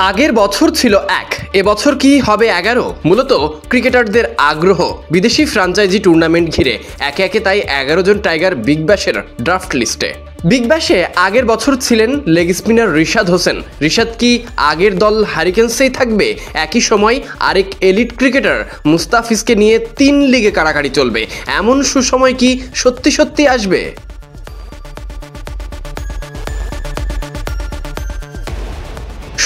আগের বছর ছিল 1, এবছর কি হবে 11? মূলত ক্রিকেটারদের আগ্রহ বিদেশি ফ্র্যাঞ্চাইজি টুর্নামেন্ট ঘিরে একে একে তাই 11 জন টাইগার বিগ ব্যাশের ড্রাফট লিস্টে। বিগ ব্যাশে আগের বছর ছিলেন লেগ স্পিনার রিশাদ হোসেন। রিশাদ কি আগের দল হ্যারিকেন্সেই থাকবে? একই সময় আরেক এলিট ক্রিকেটার মুস্তাফিজকে নিয়ে 3 লিগে কাড়াকাড়ি চলবে, এমন সুসময় কি সত্যি সত্যি আসবে?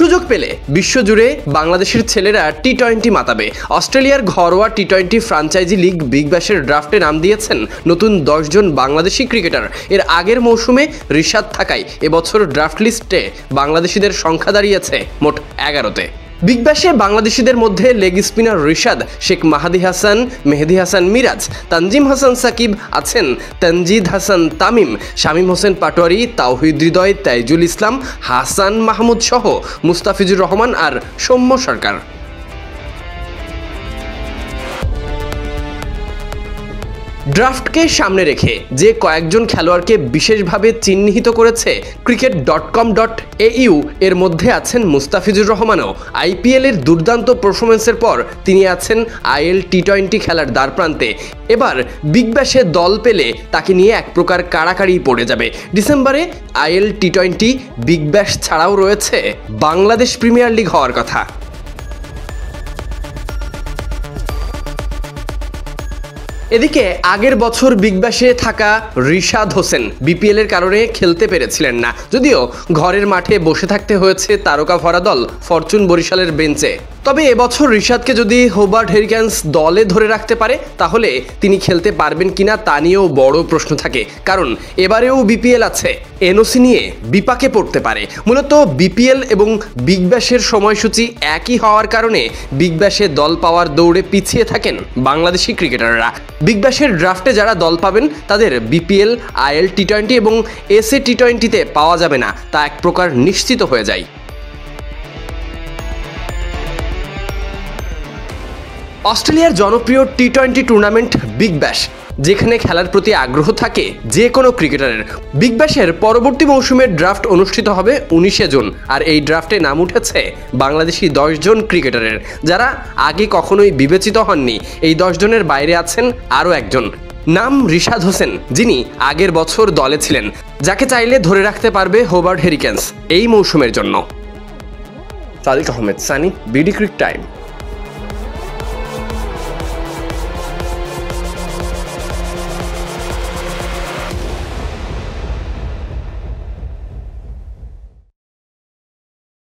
সুযোগ পেলে বিশ্বজুড়ে বাংলাদেশের ছেলেরা টি-20 মাতাবে। অস্ট্রেলিয়ার ঘরোয়া টি-20 ফ্র্যাঞ্চাইজি লিগ বিগ ব্যাশের ড্রাফটে নাম দিয়েছেন নতুন 10 জন বাংলাদেশি ক্রিকেটার। এর আগের মৌসুমে রিশাদ থাকায় এবছর ড্রাফট লিস্টে বাংলাদেশিদের সংখ্যা দাঁড়িয়েছে মোট 11-তে। বিগ ব্যাশে বাংলাদেশিদের মধ্যে লেগ স্পিনার রিশাদ, শেখ মাহাদি হাসান, মেহেদি হাসান মিরাজ, তানজিম হাসান সাকিব আছেন, তানজিদ হাসান তামিম, শামীম হোসেন পাটোয়ারি, তাওহিদ হৃদয়, তাইজুল ইসলাম, হাসান মাহমুদ সহ মুস্তাফিজুর রহমান আর সৌম্য সরকার। ড্রাফটকে সামনে রেখে যে কয়েকজন খেলোয়াড়কে বিশেষভাবে চিহ্নিত করেছে cricket.com.au এর মধ্যে আছেন মুস্তাফিজুর রহমানও। আইপিএলের দুর্দান্ত পারফরমেন্সের পর তিনি আছেন আইএল টি-20 খেলার দ্বারপ্রান্তে। এবার বিগ ব্যাশে দল পেলে তাকে নিয়ে এক প্রকার কাড়াকাড়ি পড়ে যাবে। ডিসেম্বরে আইএল টি-20 বিগ ব্যাশ ছাড়াও রয়েছে বাংলাদেশ প্রিমিয়ার লিগ হওয়ার কথা। এদিকে আগের বছর বিগ ব্যাশে থাকা রিশাদ হোসেন বিপিএল এর কারণে খেলতে পেরেছিলেন না, যদিও ঘরের মাঠে বসে থাকতে হয়েছে তারকা ভরা দল ফরচুন বরিশালের বেঞ্চে। তবে এবছর রিশাদকে যদি হোবার্ট হ্যারিকেন্স দলে ধরে রাখতে পারে তাহলে তিনি খেলতে পারবেন কিনা তা নিয়েও বড় প্রশ্ন থাকে, কারণ এবারেও বিপিএল আছে। এনওসি নিয়ে বিপাকে পড়তে পারে। মূলত বিপিএল এবং বিগ ব্যাশের সময়সূচি একই হওয়ার কারণে বিগ ব্যাশে দল পাওয়ার দৌড়ে পিছিয়ে থাকেন বাংলাদেশি ক্রিকেটাররা। বিগ ব্যাশের ড্রাফটে যারা দল পাবেন তাদের বিপিএল, আইএল টি-20 এবং এসএ টি-20তে পাওয়া যাবে না, তা এক প্রকার নিশ্চিত হয়ে যায়। অস্ট্রেলিয়ার জনপ্রিয় টি-20 টুর্নামেন্ট বিগ ব্যাশ, যেখানে খেলার প্রতি আগ্রহ থাকে যে কোনো ক্রিকেটারের। বিগ ব্যাশের পরবর্তী মৌসুমের ড্রাফট অনুষ্ঠিত হবে 19 জুন, আর এই ড্রাফটে নাম উঠেছে বাংলাদেশি 10 জন ক্রিকেটারের, যারা আগে কখনোই বিবেচিত হননি। এই 10 জনের বাইরে আছেন আরও একজন, নাম রিশাদ হোসেন, যিনি আগের বছর দলে ছিলেন, যাকে চাইলে ধরে রাখতে পারবে হোবার্ট হ্যারিকেন্স এই মৌসুমের জন্য। Sadiq Ahmed Sunny, BD cric time.